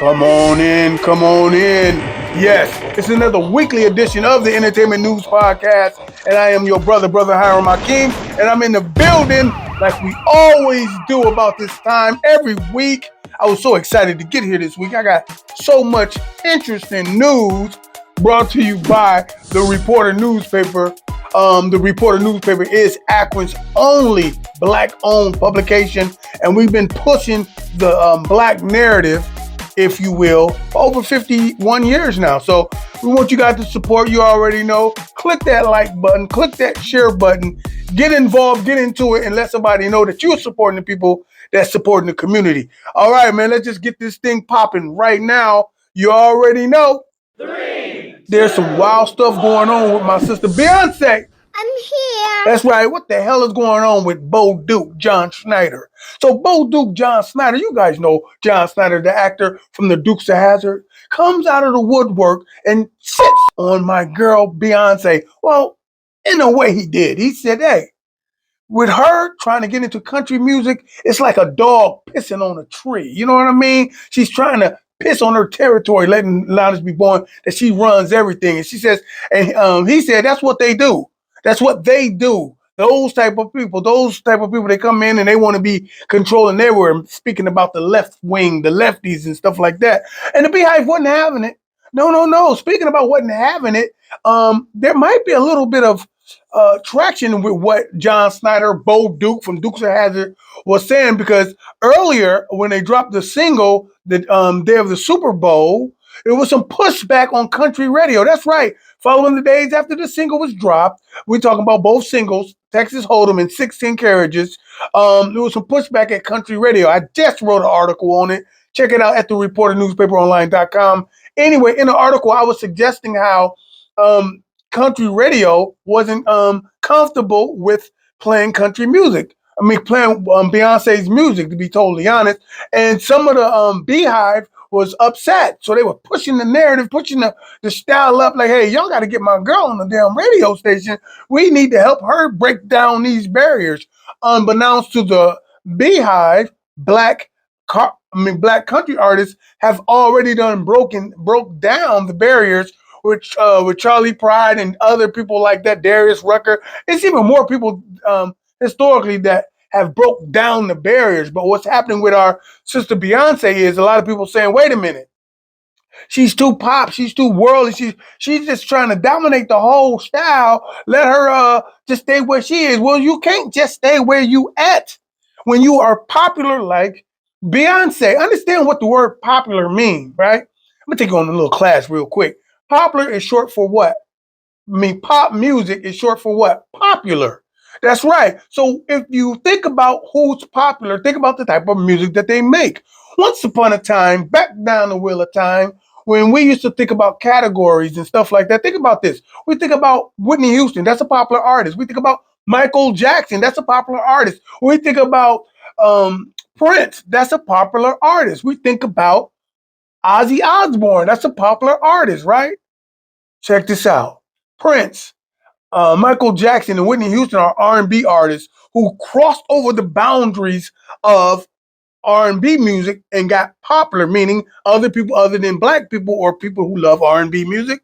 Come on in, come on in. Yes, it's another weekly edition of the Entertainment News Podcast, and I am your brother Hiram Hakeem, and I'm in the building like we always do about this time every week. I was so excited to get here this week. I got so much interesting news brought to you by the Reporter newspaper. The Reporter newspaper is Akron's only Black-owned publication, and we've been pushing the Black narrative, if you will, for over 51 years now. So we want you guys to support. You already know. Click that like button, click that share button, get involved, get into it, and let somebody know that you're supporting the people that's supporting the community. All right, man, let's just get this thing popping right now. You already know. There's some wild stuff going on with my sister Beyonce. I'm here. That's right. What the hell is going on with Bo Duke, John Schneider? So Bo Duke, John Schneider, you guys know John Schneider, the actor from the Dukes of Hazzard, comes out of the woodwork and sits on my girl Beyonce. Well, in a way he did. He said, hey, with her trying to get into country music, it's like a dog pissing on a tree. You know what I mean? She's trying to piss on her territory, letting Linus be born, that she runs everything. And she says, and he said, that's what they do. That's what they do. Those type of people, they come in and they want to be controlling everywhere. Speaking about the left wing, the lefties and stuff like that. And the Beehive wasn't having it. No. Speaking about wasn't having it, there might be a little bit of traction with what John Schneider, Bo Duke from Dukes of Hazzard was saying, because earlier when they dropped the single the day of the Super Bowl, there was some pushback on country radio. That's right. Following the days after the single was dropped, we're talking about both singles, Texas Hold'em and 16 Carriages. There was some pushback at country radio. I just wrote an article on it. Check it out at the reporternewspaperonline.com. Anyway, in the article, I was suggesting how country radio wasn't comfortable with playing country music. I mean, playing Beyonce's music, to be totally honest. And some of the Beehive was upset. So they were pushing the narrative, pushing the style up like, hey, y'all got to get my girl on the damn radio station. We need to help her break down these barriers. Unbeknownst to the Beehive, black country artists have already broke down the barriers with Charlie Pride and other people like that, Darius Rucker. It's even more people historically that have broke down the barriers. But what's happening with our sister Beyonce is a lot of people saying, wait a minute, she's too pop, she's too worldly, she's just trying to dominate the whole style. Let her just stay where she is. Well, you can't just stay where you at when you are popular like Beyonce. Understand what the word popular means, right? I'm gonna take you on a little class real quick. Popular is short for what? I mean, pop music is short for what? Popular. That's right. So if you think about who's popular, think about the type of music that they make. Once upon a time, back down the wheel of time, when we used to think about categories and stuff like that, think about this. We think about Whitney Houston, that's a popular artist. We think about Michael Jackson, that's a popular artist. We think about Prince, that's a popular artist. We think about Ozzy Osbourne, that's a popular artist, right? Check this out. Prince, Michael Jackson, and Whitney Houston are R&B artists who crossed over the boundaries of R&B music and got popular, meaning other people other than black people or people who love R&B music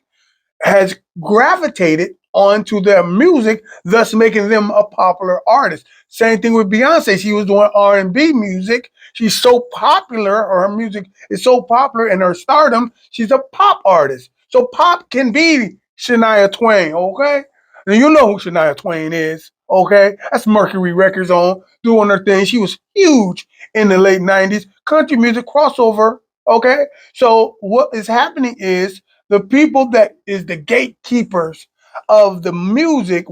has gravitated onto their music, thus making them a popular artist. Same thing with Beyonce. She was doing R&B music. She's so popular, or her music is so popular in her stardom, she's a pop artist. So pop can be Shania Twain, okay? Now, you know who Shania Twain is, okay? That's Mercury Records on, doing her thing. She was huge in the late 90s. Country music crossover, okay? So what is happening is the people that is the gatekeepers of the music,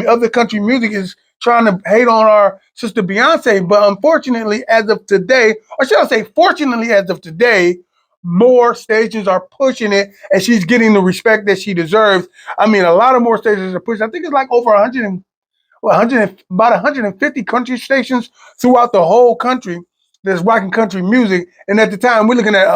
other country music is trying to hate on our sister Beyonce, but unfortunately, as of today, or should I say fortunately as of today, more stations are pushing it, and she's getting the respect that she deserves. I mean, a lot of more stations are pushing. I think it's like over 150 country stations throughout the whole country that's rocking country music. And at the time, we're looking at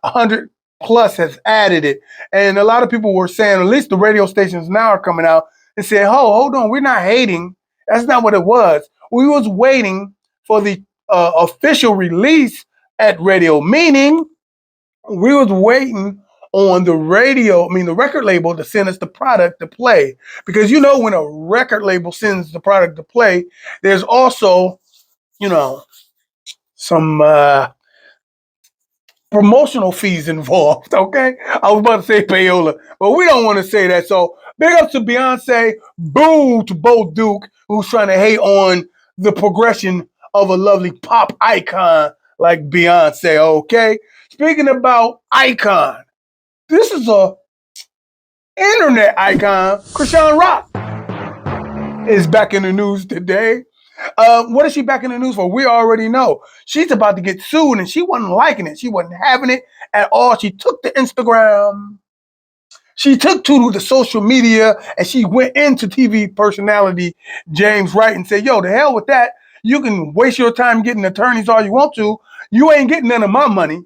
100 plus has added it. And a lot of people were saying, at least the radio stations now are coming out and saying, oh, hold on, we're not hating. That's not what it was. We was waiting for the official release at radio, meaning We was waiting on the radio, I mean the record label to send us the product to play. Because you know when a record label sends the product to play, there's also, you know, some promotional fees involved, okay? I was about to say payola, but we don't want to say that. So big up to Beyonce, boo to Bo Duke, who's trying to hate on the progression of a lovely pop icon like Beyonce, okay? Speaking about icon, this is a internet icon. Chrisean Rock is back in the news today. What is she back in the news for? We already know. She's about to get sued and she wasn't liking it. She wasn't having it at all. She took to Instagram. She took to the social media and she went into TV personality James Wright and said, yo, the hell with that. You can waste your time getting attorneys all you want to. You ain't getting none of my money.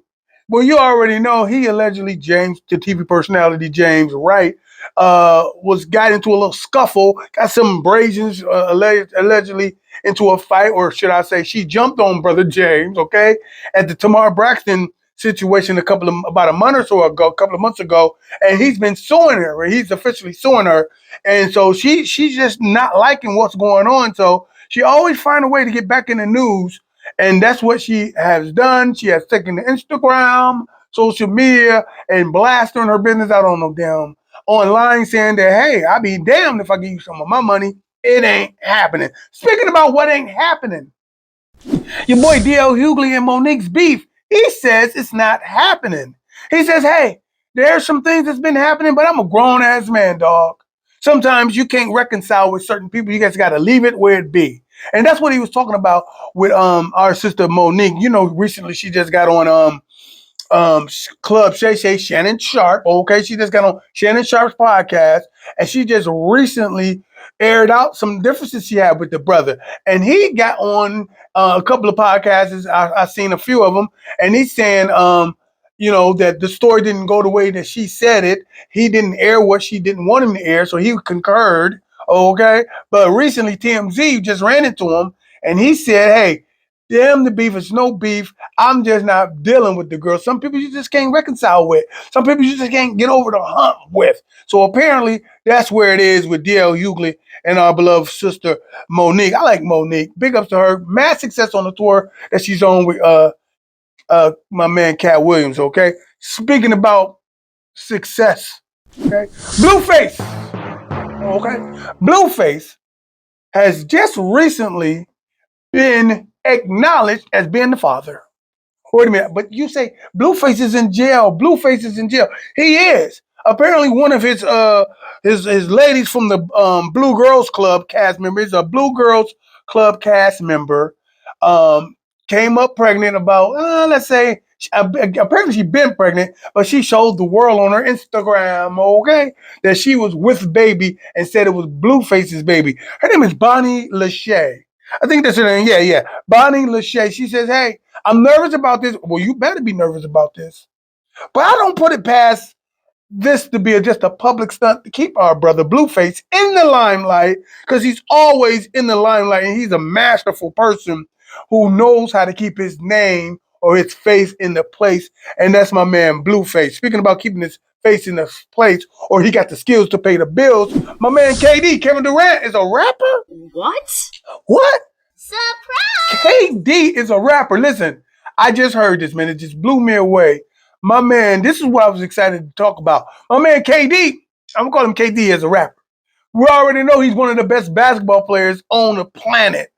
Well, you already know he allegedly, the TV personality James Wright, was got into a little scuffle, got some abrasions, allegedly into a fight, or should I say, she jumped on brother James, okay, at the Tamar Braxton situation about a month or so ago, a couple of months ago, and he's been suing her. He's officially suing her, and so she's just not liking what's going on. So she always find a way to get back in the news, and that's what she has done. She has taken to Instagram, social media, and blasting her business out on no damn online, saying that, hey, I'll be damned if I give you some of my money. It ain't happening. Speaking about what ain't happening, your boy DL Hughley and Mo'Nique's beef, he says it's not happening. He says, hey, there's some things that's been happening, but I'm a grown ass man, dog. Sometimes you can't reconcile with certain people. You guys got to leave it where it be. And that's what he was talking about with our sister Mo'Nique. You know, recently she just got on Club Shay Shay, Shannon Sharp. Okay, she just got on Shannon Sharp's podcast, and she just recently aired out some differences she had with the brother. And he got on a couple of podcasts. I've seen a few of them, and he's saying, that the story didn't go the way that she said it. He didn't air what she didn't want him to air, so he concurred. Okay, but recently TMZ just ran into him, and he said, "Hey, damn the beef, it's no beef. I'm just not dealing with the girl. Some people you just can't reconcile with. Some people you just can't get over the hump with." So apparently that's where it is with DL Hughley and our beloved sister Mo'Nique. I like Mo'Nique. Big ups to her. Mad success on the tour that she's on with my man Cat Williams. Okay. Speaking about success. Okay. Blueface. Okay. Blueface has just recently been acknowledged as being the father. Wait a minute, but you say Blueface is in jail. Blueface is in jail. He is. Apparently, one of his ladies from the Blue Girls Club cast members, a Blue Girls Club cast member, um, came up pregnant about let's say apparently she'd been pregnant, but she showed the world on her Instagram, okay, that she was with baby and said it was Blueface's baby. Her name is Bonnie Lachey. I think that's her name. Yeah. Bonnie Lachey. She says, hey, I'm nervous about this. Well, you better be nervous about this. But I don't put it past this to be just a public stunt to keep our brother Blueface in the limelight, because he's always in the limelight and he's a masterful person who knows how to keep his name or his face in the place. And that's my man Blueface. Speaking about keeping his face in the place, or he got the skills to pay the bills, my man Kevin Durant, is a rapper. What? Surprise! KD is a rapper. Listen, I just heard this, man. It just blew me away. My man, this is what I was excited to talk about. My man KD, I'm gonna call him KD as a rapper. We already know he's one of the best basketball players on the planet.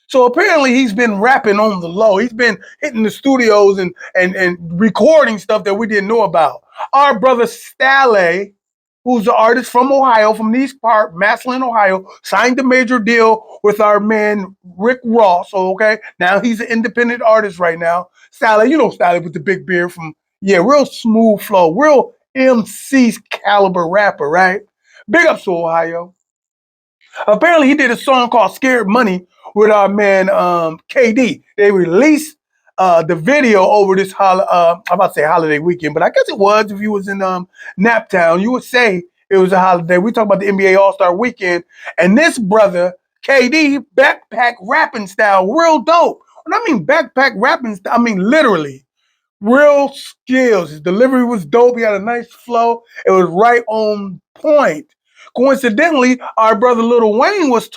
So apparently he's been rapping on the low. He's been hitting the studios and recording stuff that we didn't know about. Our brother Stale, who's the artist from Ohio, from East Park, Massillon, Ohio, signed a major deal with our man Rick Ross. Okay, now he's an independent artist right now. Stale, you know Stale with the big beard from, real smooth flow, real MC caliber rapper, right? Big ups to Ohio. Apparently, he did a song called "Scared Money" with our man KD. They released the video over this I'm about to say holiday weekend, but I guess it was. If you was in Naptown, you would say it was a holiday. We talk about the NBA All-Star Weekend, and this brother KD backpack rapping style, real dope. When I mean backpack rapping style, I mean literally. Real skills. His delivery was dope. He had a nice flow. It was right on point. Coincidentally, our brother Lil Wayne was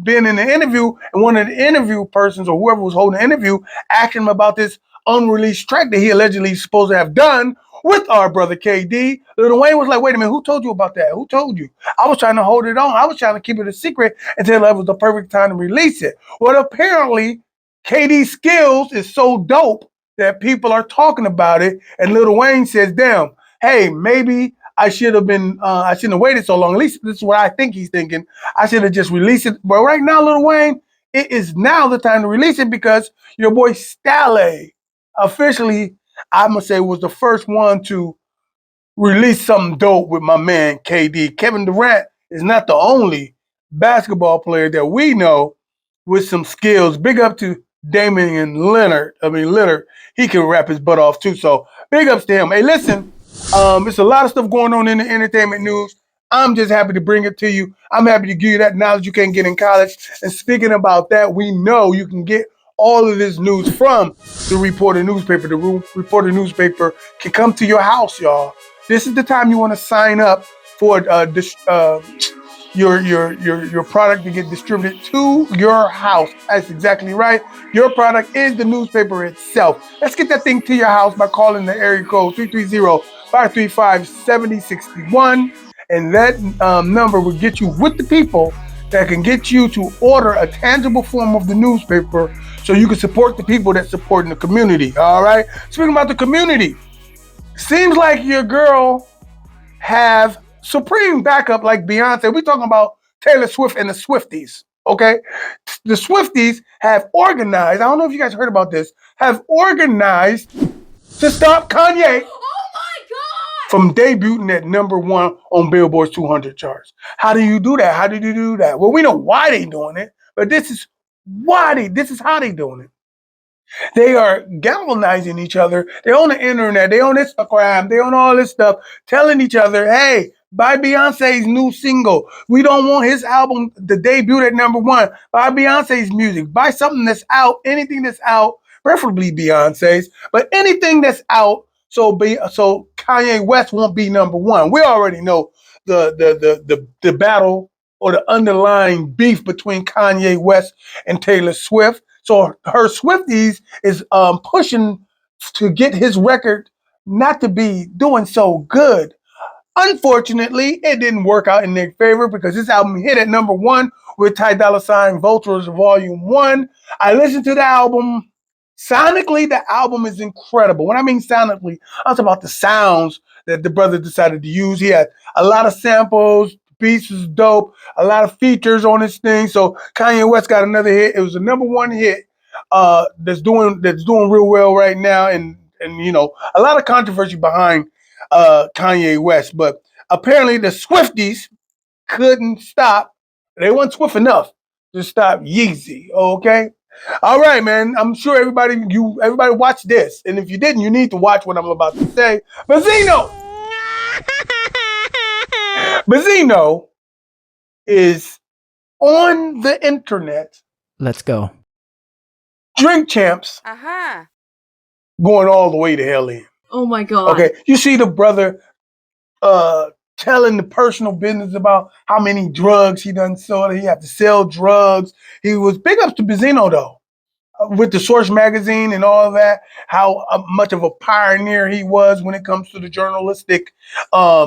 being in the interview, and one of the interview persons or whoever was holding the interview asked him about this unreleased track that he allegedly is supposed to have done with our brother KD. Lil Wayne was like, "Wait a minute, who told you about that? Who told you?" I was trying to hold it on. I was trying to keep it a secret until it was the perfect time to release it. Well, apparently, KD's skills is so dope that people are talking about it, and Lil Wayne says, "Damn, hey, maybe I should have been, I shouldn't have waited so long. At least this is what I think he's thinking. I should have just released it. But right now, Lil Wayne, it is now the time to release it because your boy Stale officially, I'm gonna say, was the first one to release something dope with my man KD. Kevin Durant is not the only basketball player that we know with some skills. Big up to Damian Leonard. Leonard, he can rap his butt off too. So big ups to him. Hey, listen, it's a lot of stuff going on in the entertainment news. I'm just happy to bring it to you. I'm happy to give you that knowledge you can't get in college. And speaking about that, we know you can get all of this news from the Reporter newspaper. The Reporter newspaper can come to your house, y'all. This is the time you want to sign up for your product to get distributed to your house. That's exactly right. Your product is the newspaper itself. Let's get that thing to your house by calling the area code 330-535-7061. And that number will get you with the people that can get you to order a tangible form of the newspaper so you can support the people that support in the community. All right. Speaking about the community, seems like your girl have supreme backup like Beyonce. We're talking about Taylor Swift and the Swifties. Okay, the Swifties have organized. I don't know if you guys heard about this. Have organized to stop Kanye from debuting at #1 on Billboard's 200 charts. How do you do that? How did you do that? Well, we know why they doing it, but this is how they doing it. They are galvanizing each other. They're on the internet. They on Instagram. They on all this stuff, telling each other, "Hey, buy Beyonce's new single. We don't want his album to debut at #1. Buy Beyonce's music. Buy something that's out. Anything that's out, preferably Beyonce's, but anything that's out. So Kanye West won't be #1. We already know the battle or the underlying beef between Kanye West and Taylor Swift. So her Swifties is pushing to get his record not to be doing so good. Unfortunately, it didn't work out in their favor because this album hit at #1 with Ty Dolla $ign Vultures Volume 1. I listened to the album. Sonically, the album is incredible. When I mean sonically, I'm talking about the sounds that the brother decided to use. He had a lot of samples. Beats is dope. A lot of features on this thing. So Kanye West got another hit. It was a #1 hit that's doing real well right now, and you know a lot of controversy behind Kanye West. But apparently the Swifties couldn't stop. They weren't swift enough to stop Yeezy. Okay. All right, man. I'm sure everybody watched this, and if you didn't, you need to watch what I'm about to say. Benzino is on the internet. Let's go. Drink champs. Going all the way to hell in. Oh my God. Okay. You see the brother telling the personal business about how many drugs he done sold. He had to sell drugs. He was big ups to Benzino though. With the Source magazine and all that, how much of a pioneer he was when it comes to the journalistic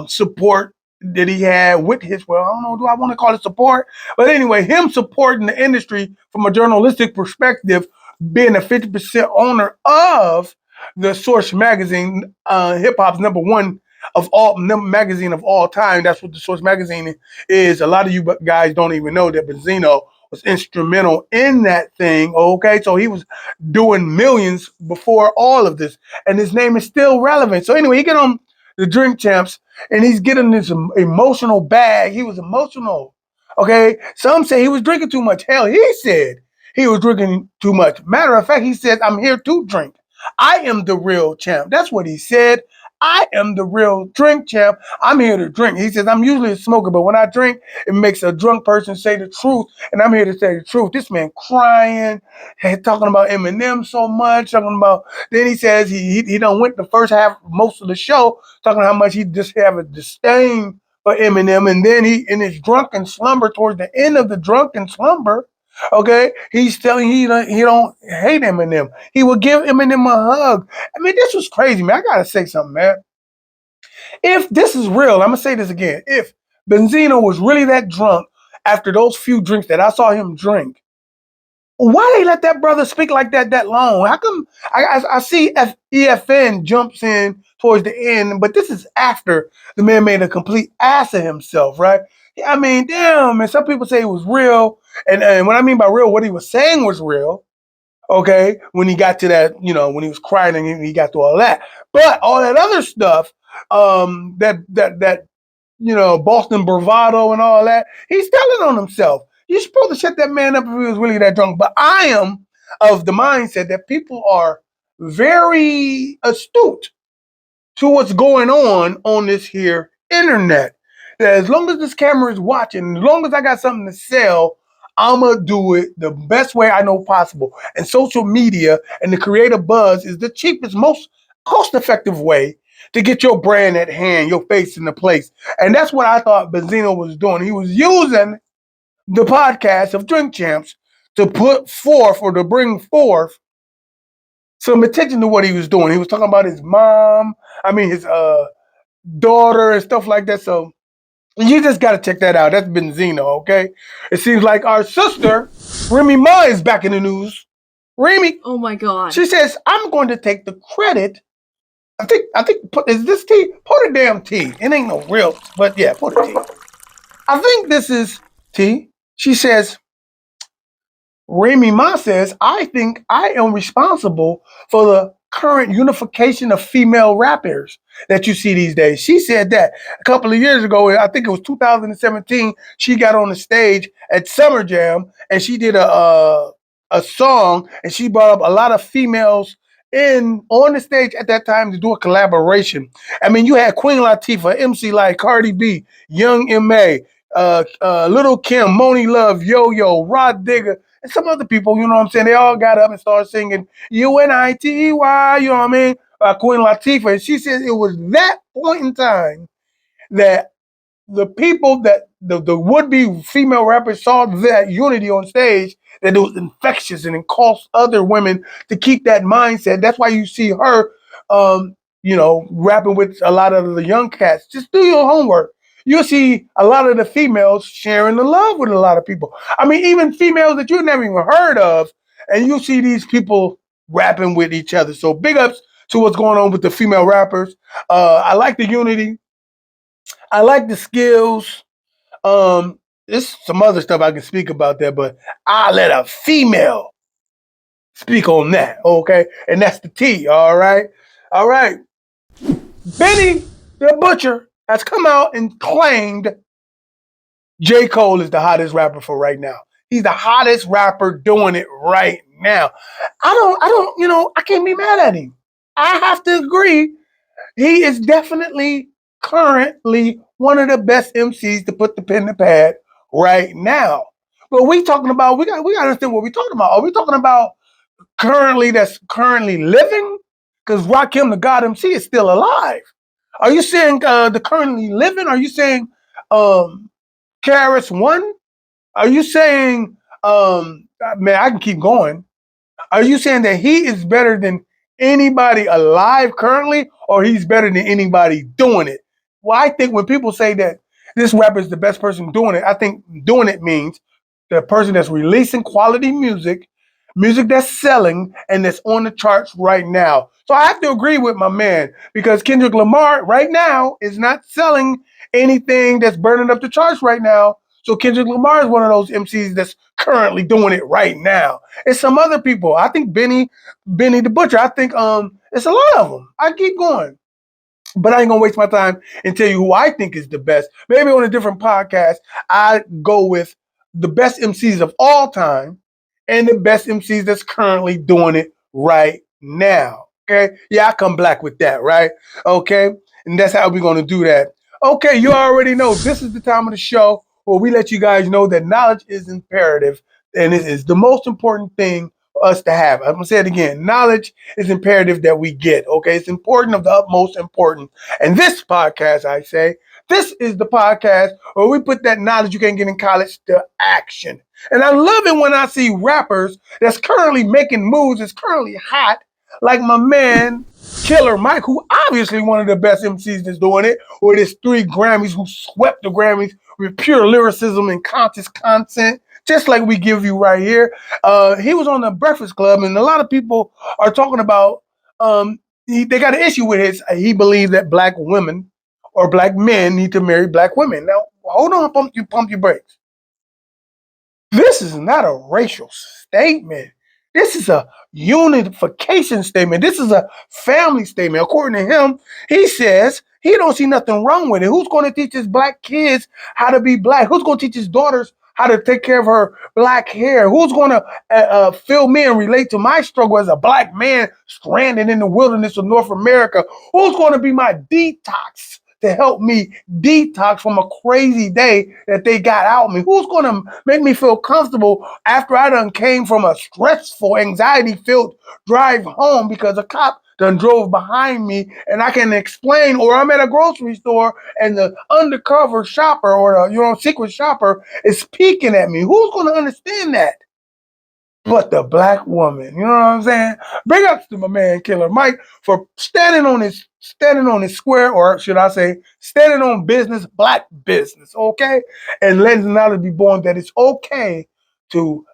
support that he had with his, well, I don't know, do I want to call it support? But anyway, him supporting the industry from a journalistic perspective, being a 50% owner of the Source magazine, hip hop's #1 of all magazine of all time. That's what the Source magazine is. A lot of you guys don't even know that Benzino was instrumental in that thing. Okay, so he was doing millions before all of this, and his name is still relevant. So anyway, he get on the Drink Champs, and he's getting this emotional bag. He was emotional. Okay, some say he was drinking too much. Hell, he said he was drinking too much. Matter of fact, he said, "I'm here to drink. I am the real champ." That's what he said. I am the real drink champ. I'm here to drink. He says, I'm usually a smoker, but when I drink, it makes a drunk person say the truth. And I'm here to say the truth. This man crying, talking about Eminem so much, talking about, then he says he done went the first half, most of the show, talking how much he just have a disdain for Eminem. And then he, in his drunken slumber, towards the end of the drunken slumber, okay, he's telling he don't hate Eminem. He will give Eminem a hug. I mean, this was crazy, man. I gotta say something, man. If this is real, I'm gonna say this again. If Benzino was really that drunk after those few drinks that I saw him drink, why they let that brother speak like that long? How come I see EFN jumps in towards the end, but this is after the man made a complete ass of himself, right? I mean, damn, and some people say it was real, and what I mean by real, what he was saying was real. Okay, when he got to that, when he was crying and he got to all that, but all that other stuff, that Boston bravado and all that, he's telling on himself. You're supposed to shut that man up if he was really that drunk. But I am of the mindset that people are very astute to what's going on this here internet. That as long as this camera is watching, as long as I got something to sell, I'ma do it the best way I know possible. And social media and the creative buzz is the cheapest, most cost-effective way to get your brand at hand, your face in the place. And that's what I thought Benzino was doing. He was using the podcast of Drink Champs to put forth or to bring forth some attention to what he was doing. He was talking about his mom, his daughter and stuff like that. So you just got to check that out. That's Benzino, okay? It seems like our sister, Remy Ma, is back in the news. Remy. Oh my God. She says, I'm going to take the credit. I think, is this tea? Pour the damn tea. It ain't no real, but yeah, pour the tea. I think this is tea. She says, Remy Ma says, I think I am responsible for the current unification of female rappers that you see these days. She said that a couple of years ago, I think it was 2017, she got on the stage at Summer Jam and she did a song and she brought up a lot of females on the stage at that time to do a collaboration. I mean, you had Queen Latifah, MC Light, Cardi B, Young M.A., Little Kim, Moni Love, Yo-Yo, Rod Digger, and some other people, you know what I'm saying? They all got up and started singing UNITY, you know what I mean? Queen Latifah. And she said it was that point in time that the people that the would-be female rappers saw that unity on stage, that it was infectious and it caused other women to keep that mindset. That's why you see her, rapping with a lot of the young cats. Just do your homework. You'll see a lot of the females sharing the love with a lot of people. I mean, even females that you never even heard of, and you see these people rapping with each other. So big ups to what's going on with the female rappers. I like the unity. I like the skills. There's some other stuff I can speak about there, but I'll let a female speak on that, okay? And that's the T, all right? All right. Benny the Butcher has come out and claimed J. Cole is the hottest rapper for right now. He's the hottest rapper doing it right now. I can't be mad at him. I have to agree. He is definitely currently one of the best MCs to put the pen to pad right now. But we talking about, we got to understand what we're talking about. Are we talking about that's currently living? Because Rakim the God MC is still alive. Are you saying the currently living? Are you saying Karis One? Are you saying man, I can keep going. Are you saying that he is better than anybody alive currently, or he's better than anybody doing it? Well, I think when people say that this rapper is the best person doing it, I think doing it means the person that's releasing quality music, music that's selling, and that's on the charts right now. So I have to agree with my man, because Kendrick Lamar right now is not selling anything that's burning up the charts right now. So Kendrick Lamar is one of those MCs that's currently doing it right now. And some other people, I think Benny the Butcher, I think it's a lot of them. I keep going. But I ain't gonna waste my time and tell you who I think is the best. Maybe on a different podcast, I go with the best MCs of all time and the best MCs that's currently doing it right now. Okay? Yeah, I come black with that, right? Okay? And that's how we're going to do that. Okay, you already know this is the time of the show where we let you guys know that knowledge is imperative and it is the most important thing for us to have. I'm going to say it again. Knowledge is imperative that we get, okay? It's important of the utmost important. And this podcast, I say, this is the podcast where we put that knowledge you can't get in college to action. And I love it when I see rappers that's currently making moves, that's currently hot, like my man, Killer Mike, who obviously one of the best MCs that's doing it, with his 3 Grammys, who swept the Grammys with pure lyricism and conscious content, just like we give you right here. He was on the Breakfast Club, and a lot of people are talking about, they got an issue with his, he believes that black women or black men need to marry black women. Now, hold on, pump your brakes. This is not a racial statement. This is a unification statement. This is a family statement. According to him, he says he don't see nothing wrong with it. Who's going to teach his black kids how to be black? Who's going to teach his daughters how to take care of her black hair? Who's going to feel me and relate to my struggle as a black man stranded in the wilderness of North America? Who's going to be my detox to help me detox from a crazy day that they got out me? Who's going to make me feel comfortable after I done came from a stressful, anxiety-filled drive home because a cop done drove behind me and I can explain, or I'm at a grocery store and the undercover shopper or the secret shopper is peeking at me? Who's going to understand that? But the black woman, you know what I'm saying? Big ups to my man Killer Mike for standing on his square, or should I say, standing on business, black business, okay? And letting knowledge be born that it's okay to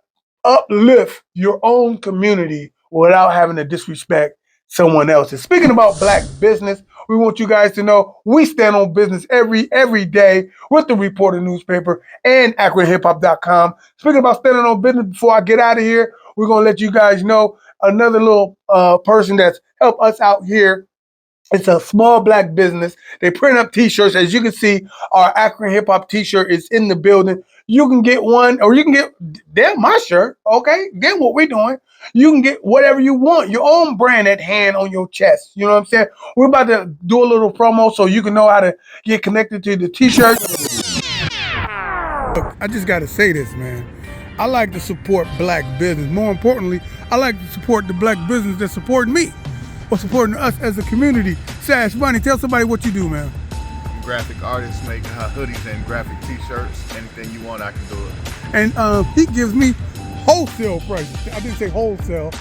uplift your own community without having to disrespect someone else's. Speaking about black business, we want you guys to know we stand on business every day with the Reporter newspaper and AkronHipHop.com. Speaking about standing on business, before I get out of here, we're going to let you guys know another little person that's helped us out here. It's a small black business. They print up t-shirts. As you can see, our Akron Hip Hop t-shirt is in the building. You can get one, or you can get my shirt, okay? Get what we're doing. You can get whatever you want, your own brand at hand on your chest. You know what I'm saying? We're about to do a little promo so you can know how to get connected to the t-shirt. Look, I just got to say this, man. I like to support black business. More importantly, I like to support the black business that support me or supporting us as a community. Sash Money, tell somebody what you do, man. Graphic artists make hoodies and graphic t-shirts. Anything you want, I can do it. And he gives me wholesale prices. I didn't say wholesale.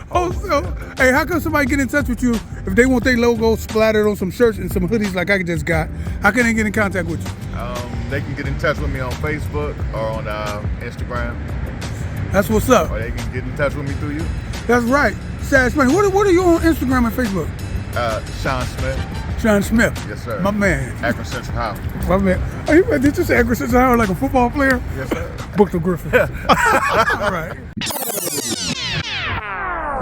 Wholesale. Hey, how come somebody get in touch with you if they want their logo splattered on some shirts and some hoodies like I just got? How can they get in contact with you? They can get in touch with me on Facebook or on Instagram. That's what's up. Or they can get in touch with me through you. That's right. Sash Money, what are you on Instagram and Facebook? Sean Smith. Sean Smith. Yes, sir. My man. Akron Central Howard. My man. Oh, did you say Akron Central Howard like a football player? Yes, sir. Booker Griffin. All right.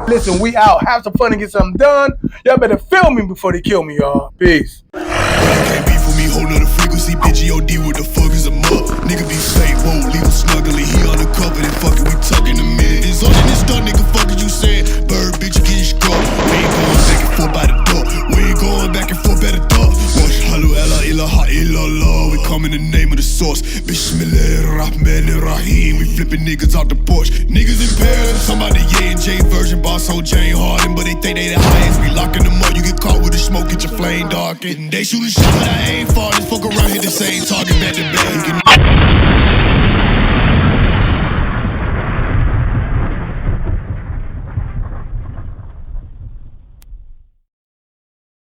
Listen, we out. Have some fun and get something done. Y'all better film me before they kill me, y'all. Peace. Can't beef with me, hold on the frequency. BGOD, what the fuck is a mug? Nigga be fake, won't leave him snuggly. He undercover, then fucking, we talking a minute. It's on in this stuff, nigga, fuck is you saying? Bird, bitch, you getting struck. We ain't going back and forth by the door. We ain't going back and forth by the door. Wash, halu, ella, ilaha, illallah. We come in the name of the source. Bismillahirrahmanirrahim. We flipping niggas out the porch. Niggas in Paris, somebody J version, boss whole Jane Harden. But they think they the highest. We locking them up, you get caught with the smoke, get your flame darkened. They shoot a shot, but I ain't far. Just fuck around, hit the same target, back to back.